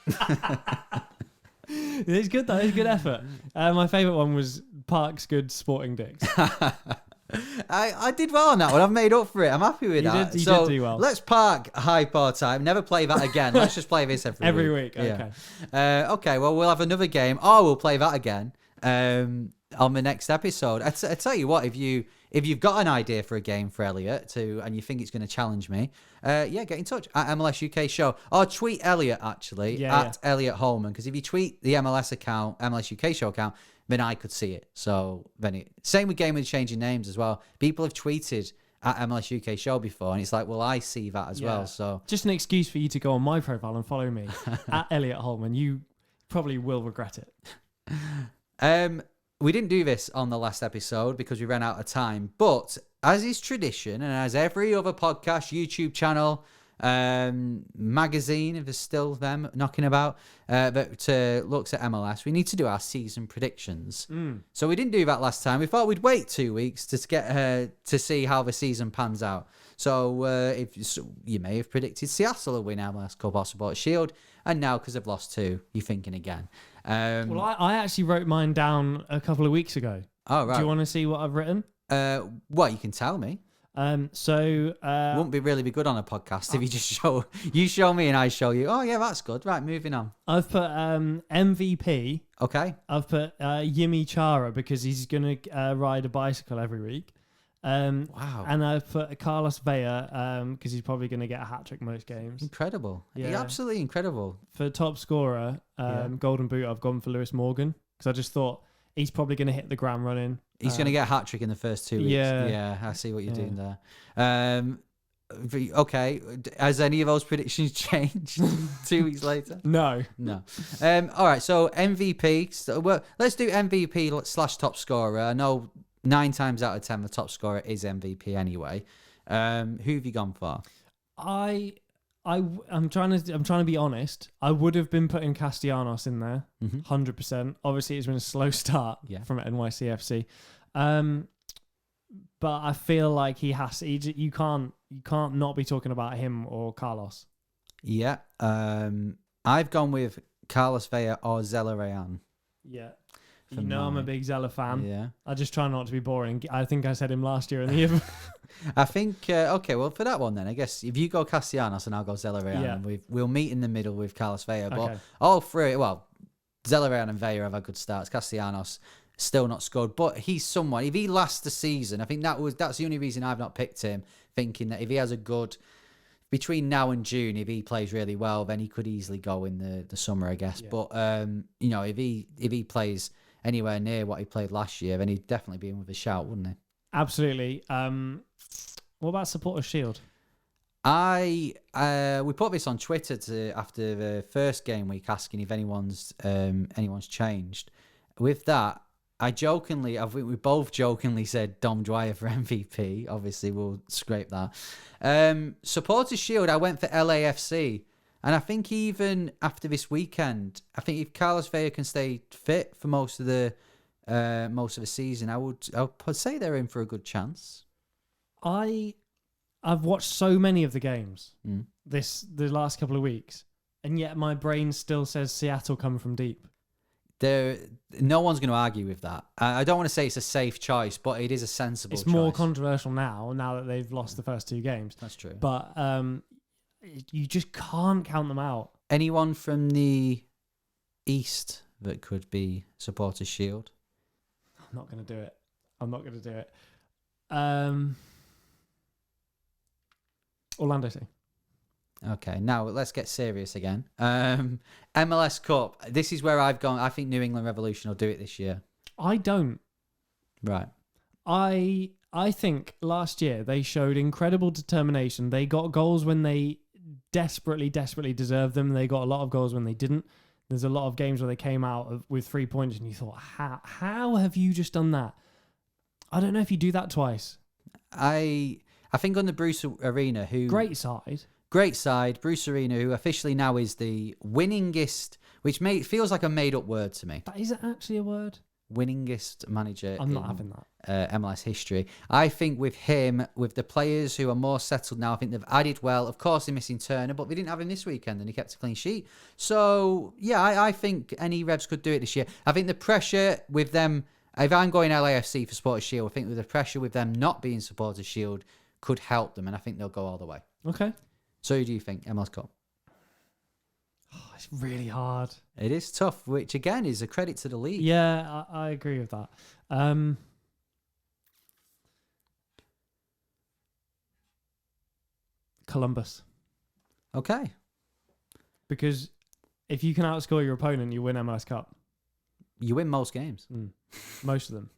It's good though. It's a good effort. My favourite one was Park's Good Sporting Dicks. I did well on that one. I've made up for it. I'm happy with You that. did So do well. let's park hyper time. Never play that again. Let's just play this every week. Okay. Yeah. Okay. Well, we'll have another game. Or we'll play that again on the next episode. I tell you what. If you've got an idea for a game for Elliot and you think it's going to challenge me, get in touch at MLS UK Show or tweet Elliot actually at Elliot Holman, because if you tweet the MLS account, MLS UK Show account, then I could see it. So then same with Game with Changing Names as well. People have tweeted at MLS UK Show before, and it's like, well, I see that as well. So just an excuse for you to go on my profile and follow me at Elliot Holman. You probably will regret it. we didn't do this on the last episode because we ran out of time, but as is tradition, and as every other podcast, YouTube channel, magazine, if there's still them knocking about, that looks at MLS, we need to do our season predictions. So we didn't do that last time. We thought we'd wait 2 weeks to get to see how the season pans out. So you may have predicted Seattle will win MLS Cup or Supporters Shield, and now because they've lost 2, you're thinking again. Well, I actually wrote mine down a couple of weeks ago. Oh right. Do you want to see what I've written? Well, you can tell me. Wouldn't be good on a podcast if you show me and I show you. Oh yeah, that's good. Right, moving on. I've put MVP. Okay. I've put Yimi Chara because he's gonna ride a bicycle every week. Wow. And I've put Carlos Vela because he's probably gonna get a hat trick most games. Incredible. Yeah. Absolutely incredible. For top scorer, Golden Boot, I've gone for Lewis Morgan because I just thought he's probably gonna hit the ground running. He's going to get a hat trick in the first 2 weeks. Yeah, I see what you're doing there. Okay, has any of those predictions changed 2 weeks later? No. All right, so MVP. Let's do MVP / top scorer. I know 9 times out of 10 the top scorer is MVP anyway. Who have you gone for? I'm trying to be honest. I would have been putting Castellanos in there, 100%. Obviously, it's been a slow start from NYCFC, but I feel like he has. You can't not be talking about him or Carlos. Yeah, I've gone with Carlos Vela or Zelarayan. Yeah. I'm a big Zella fan. Yeah. I just try not to be boring. I think I said him last year in the year. I think, okay, well, for that one then, I guess if you go Castellanos and I'll go Zelarayan, we'll meet in the middle with Carlos Vela. But all three, well, Zelarayan and Vela have had good starts. Castellanos still not scored, but he's someone, if he lasts the season, I think that's the only reason I've not picked him, thinking that if he has a good, between now and June, if he plays really well, then he could easily go in the summer, I guess. Yeah. But, if he plays anywhere near what he played last year, then he'd definitely be in with a shout, wouldn't he? Absolutely. What about Supporters Shield? We put this on Twitter after the first game week, asking if anyone's changed. With that, I think we both jokingly said Dom Dwyer for MVP. Obviously, we'll scrape that. Supporters Shield, I went for LAFC. And I think even after this weekend, I think if Carlos Vela can stay fit for most of the season, I would say they're in for a good chance. I've watched so many of the games the last couple of weeks, and yet my brain still says Seattle come from deep. No one's going to argue with that. I don't want to say it's a safe choice, but it is a sensible It's choice. more controversial now that they've lost the first 2 games. That's true. But you just can't count them out. Anyone from the East that could be Supporters' Shield? I'm not going to do it. Orlando City. Okay, now let's get serious again. MLS Cup. This is where I've gone. I think New England Revolution will do it this year. I don't. Right. I think last year they showed incredible determination. They got goals when they desperately deserved them. They got a lot of goals when they didn't. There's a lot of games where they came out with 3 points and you thought, how have you just done that? I don't know if you do that twice. I think on the Bruce Arena, who Great side. great side, Bruce Arena, who officially now is the winningest, which feels like a made up word to me. That is actually a word. Winningest manager. I'm not having that. MLS history. I think with him, with the players who are more settled now, I think they've added well. Of course, they're missing Turner, but they didn't have him this weekend and he kept a clean sheet. So, yeah, I think any Revs could do it this year. I think the pressure with them, if I'm going LAFC for Supporters' Shield, I think with the pressure with them not being Supporters' Shield could help them, and I think they'll go all the way. Okay. So who do you think, MLS Cup? Oh, it's really hard. It is tough, which again is a credit to the league. Yeah, I agree with that. Columbus. Okay. Because if you can outscore your opponent, you win MLS Cup. You win most games. Most of them.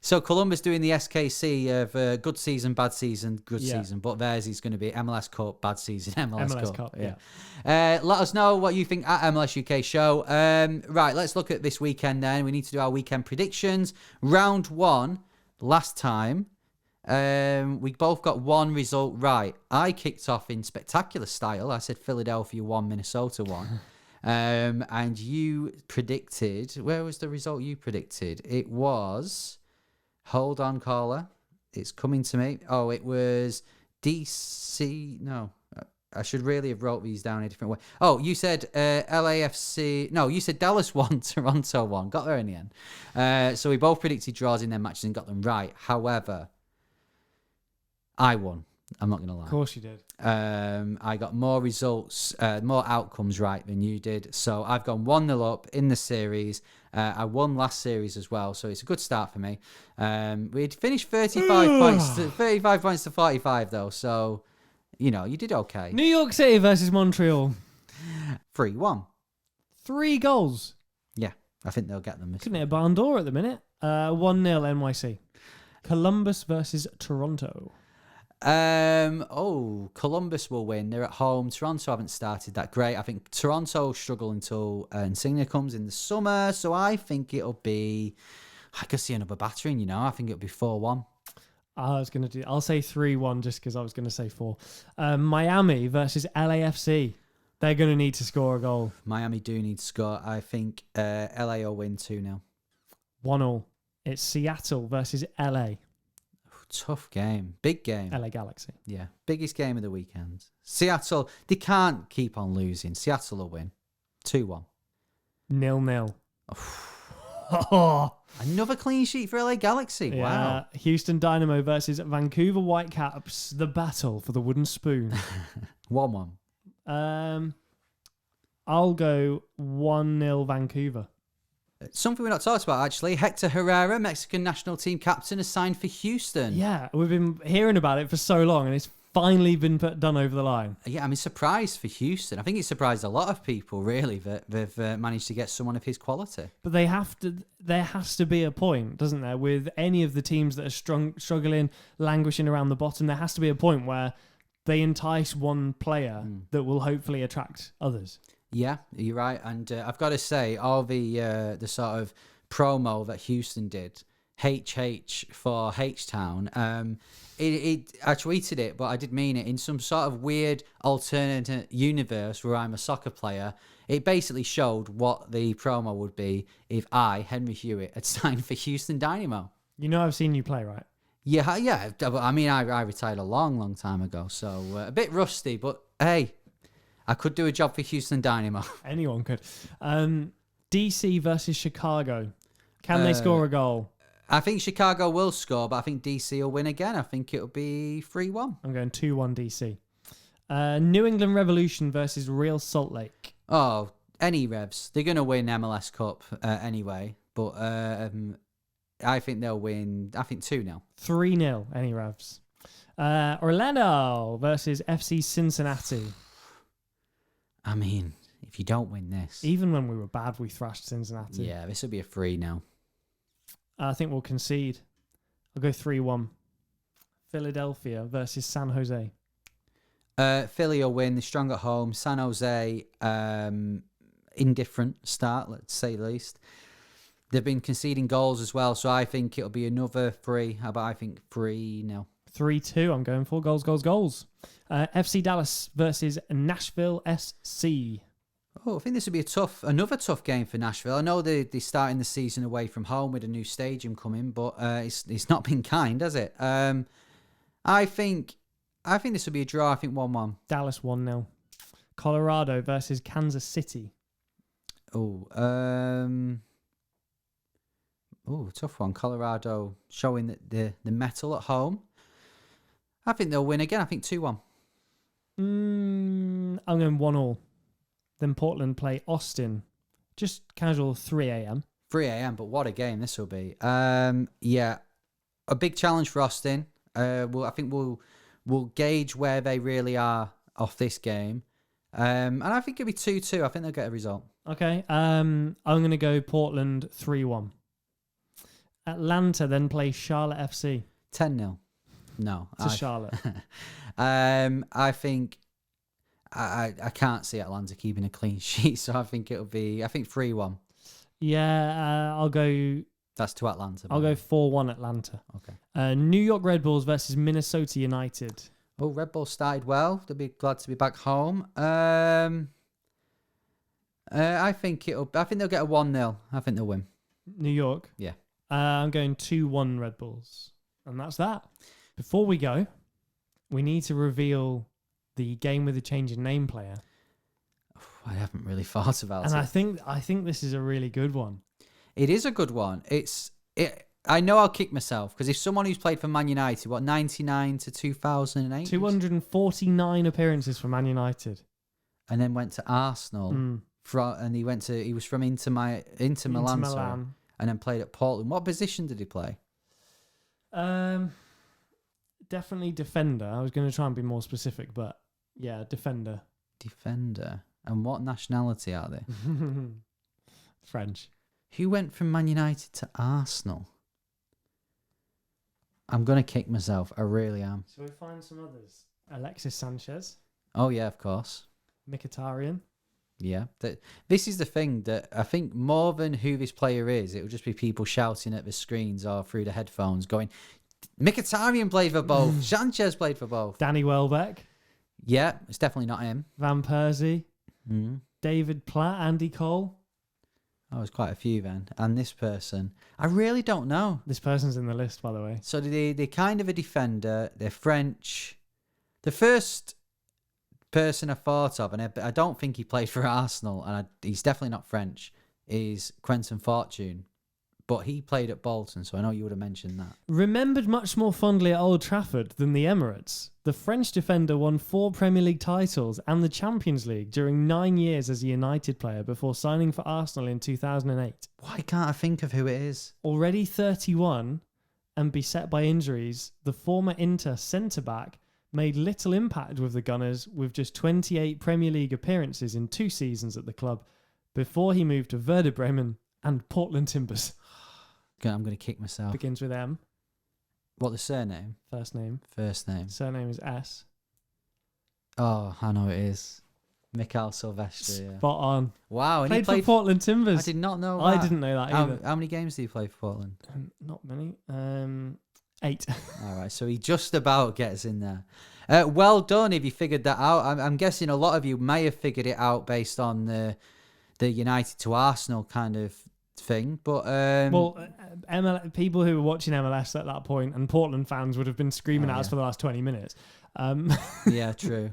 So Columbus doing the SKC of good season, bad season, good Yeah. season, but theirs is going to be MLS Cup, bad season, MLS Cup. yeah. Let us know what you think at MLS UK show. Right, let's look at this weekend then. We need to do our weekend predictions. Round 1, last time, we both got one result right. I kicked off in spectacular style. I said Philadelphia 1, Minnesota 1. And you predicted, where was the result you predicted? It was, hold on, caller. It's coming to me. Oh, it was DC. No, I should really have wrote these down a different way. Oh, you said LAFC. No, you said Dallas 1, Toronto 1. Got there in the end. So we both predicted draws in their matches and got them right. However, I won. I'm not going to lie. Of course you did. I got more results, more outcomes right than you did. So I've gone 1-0 up in the series. I won last series as well, so it's a good start for me. We'd finished 35 points to 45 though, so you know you did okay. New York City versus Montreal. 3-1. 3 goals. Yeah, I think they'll get them. This Couldn't hit a barn door at the minute. 1-0 NYC. Columbus versus Toronto. Columbus will win. They're at home. Toronto haven't started that great. I think Toronto struggle until Insigne comes in the summer. So I think it'll be, I could see another battering, you know. I think it'll be 4-1. I'll say 3-1 just because I was going to say 4. Miami versus LAFC. They're going to need to score a goal. Miami do need to score. I think LA will win 2-0. 1-1. It's Seattle versus LA. Tough game. Big game. LA Galaxy. Yeah. Biggest game of the weekend. Seattle, they can't keep on losing. Seattle will win. 2-1. 0-0. Oh, Another clean sheet for LA Galaxy. yeah. Wow. Houston Dynamo versus Vancouver Whitecaps. The battle for the wooden spoon. 1-1. I'll go 1-0 Vancouver. Something we're not talked about, actually. Hector Herrera, Mexican national team captain, has signed for Houston. Yeah, we've been hearing about it for so long, and it's finally been done over the line. Yeah, I mean, surprised for Houston. I think it surprised a lot of people, really, that they've managed to get someone of his quality. But there has to be a point, doesn't there, with any of the teams that are struggling, languishing around the bottom, there has to be a point where they entice one player that will hopefully attract others. Yeah, you're right. And I've got to say, all the sort of promo that Houston did, HH for H-Town, I tweeted it, but I did mean it, in some sort of weird alternate universe where I'm a soccer player. It basically showed what the promo would be if I, Henry Hewitt, had signed for Houston Dynamo. You know I've seen you play, right? Yeah. I mean, I retired a long time ago, so a bit rusty, but hey, I could do a job for Houston Dynamo. Anyone could. DC versus Chicago. Can they score a goal? I think Chicago will score, but I think DC will win again. I think it'll be 3-1. I'm going 2-1 DC. New England Revolution versus Real Salt Lake. Oh, any Revs. They're going to win MLS Cup anyway. But I think they'll win. I think 2-0. 3-0, any Revs. Orlando versus FC Cincinnati. I mean, if you don't win this. Even when we were bad, we thrashed Cincinnati. Yeah, this will be a 3-0. I think we'll concede. I'll go 3-1. Philadelphia versus San Jose. Philly will win. They're strong at home. San Jose, indifferent start, let's say the least. They've been conceding goals as well, so I think it'll be another 3. How about I think 3-0. 3-2. I'm going for goals. FC Dallas versus Nashville SC. Oh, I think this will be another tough game for Nashville. I know they're starting the season away from home with a new stadium coming, but it's not been kind, has it? I think this will be a draw. I think 1-1. Dallas 1-0. Colorado versus Kansas City. Oh, tough one. Colorado showing the metal at home. I think they'll win again. I think 2-1. I'm going 1-1. Then Portland play Austin. Just casual 3 a.m. 3 a.m. But what a game this will be. Yeah, a big challenge for Austin. I think we'll gauge where they really are off this game. And I think it'll be 2-2. I think they'll get a result. Okay. I'm going to go Portland 3-1. Atlanta then play Charlotte FC. 10-0. No. To Charlotte. I think I can't see Atlanta keeping a clean sheet, so I think 3-1. Yeah, I'll go. That's to Atlanta. I'll go 4-1 Atlanta. Okay. New York Red Bulls versus Minnesota United. Oh, Red Bull started well. They'll be glad to be back home. I think they'll get a 1-0. I think they'll win. New York. Yeah. I'm going 2-1 Red Bulls, and that's that. Before we go, we need to reveal the game with the change in name player. I haven't really thought about it. And I think this is a really good one. It is a good one. I know I'll kick myself because if someone who's played for Man United, 99 to 2008, 249 appearances for Man United, and then went to Arsenal, and he was from Inter Milan, sorry, and then played at Portland. What position did he play? Definitely defender. I was going to try and be more specific, but yeah, defender. Defender. And what nationality are they? French. Who went from Man United to Arsenal? I'm going to kick myself. I really am. Shall we find some others? Alexis Sanchez. Oh, yeah, of course. Mkhitaryan. Yeah. This is the thing that I think more than who this player is, it will just be people shouting at the screens or through the headphones going, Mkhitaryan played for both. Sanchez played for both. Danny Welbeck. Yeah, it's definitely not him. Van Persie. Mm. David Platt. Andy Cole. Oh, there's quite a few then. And this person, I really don't know. This person's in the list, by the way. So they're kind of a defender. They're French. The first person I thought of, and I don't think he played for Arsenal, and he's definitely not French, is Quentin Fortune. But he played at Bolton, so I know you would have mentioned that. Remembered much more fondly at Old Trafford than the Emirates, the French defender won 4 Premier League titles and the Champions League during 9 years as a United player before signing for Arsenal in 2008. Why can't I think of who it is? Already 31 and beset by injuries, the former Inter centre-back made little impact with the Gunners with just 28 Premier League appearances in 2 seasons at the club before he moved to Werder Bremen and Portland Timbers. I'm going to kick myself. Begins with M. What, the surname? First name. First name. Surname is S. Oh, I know it is. Mikhail Silvestre, yeah. Spot on. Wow. And Played he played for Portland Timbers. I did not know that. I didn't know that either. How many games did he play for Portland? Not many. 8. All right, so he just about gets in there. Well done if you figured that out. I'm guessing a lot of you may have figured it out based on the United to Arsenal kind of thing. But people who were watching MLS at that point and Portland fans would have been screaming at us for the last 20 minutes. Yeah, true.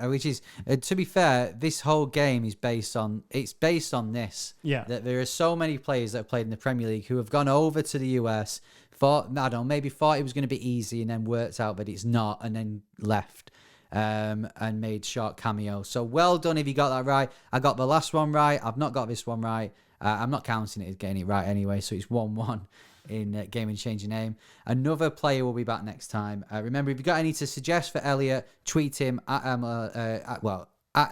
Which is, to be fair, this whole game is based on this. Yeah. That there are so many players that have played in the Premier League who have gone over to the US, thought it was going to be easy, and then worked out that it's not, and then left. And made short cameos. So well done if you got that right. I got the last one right. I've not got this one right. I'm not counting it as getting it right anyway. So it's 1-1 in Game and Change Your Name. Another player will be back next time. Remember, if you've got any to suggest for Elliot, tweet him at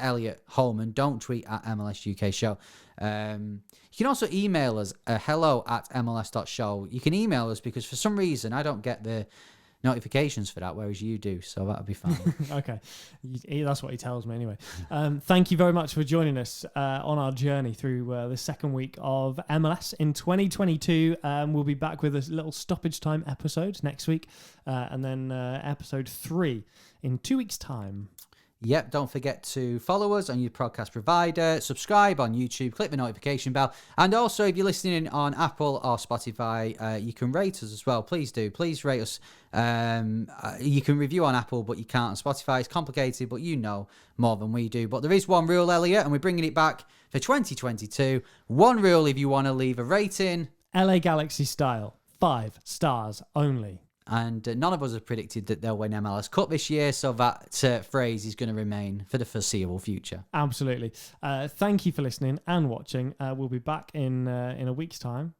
Elliot Holman. Don't tweet at MLS UK Show. You can also email us hello@mls.show. You can email us because for some reason I don't get the notifications for that, whereas you do, so that'll be fine. Okay, that's what he tells me anyway. Thank you very much for joining us on our journey through the second week of MLS in 2022. We'll be back with a little stoppage time episode next week, and then episode 3 in 2 weeks' time. Yep, don't forget to follow us on your podcast provider, subscribe on YouTube, click the notification bell, and also if you're listening on Apple or Spotify, you can rate us as well. Please do. Please rate us. You can review on Apple, but you can't on Spotify. It's complicated, but you know more than we do. But there is one rule, Elliot, and we're bringing it back for 2022. One rule if you want to leave a rating. LA Galaxy style, 5 stars only. And none of us have predicted that they'll win MLS Cup this year, so that phrase is going to remain for the foreseeable future. Absolutely. Thank you for listening and watching. We'll be back in a week's time.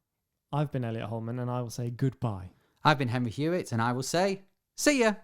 I've been Elliot Holman, and I will say goodbye. I've been Henry Hewitt, and I will say, see ya.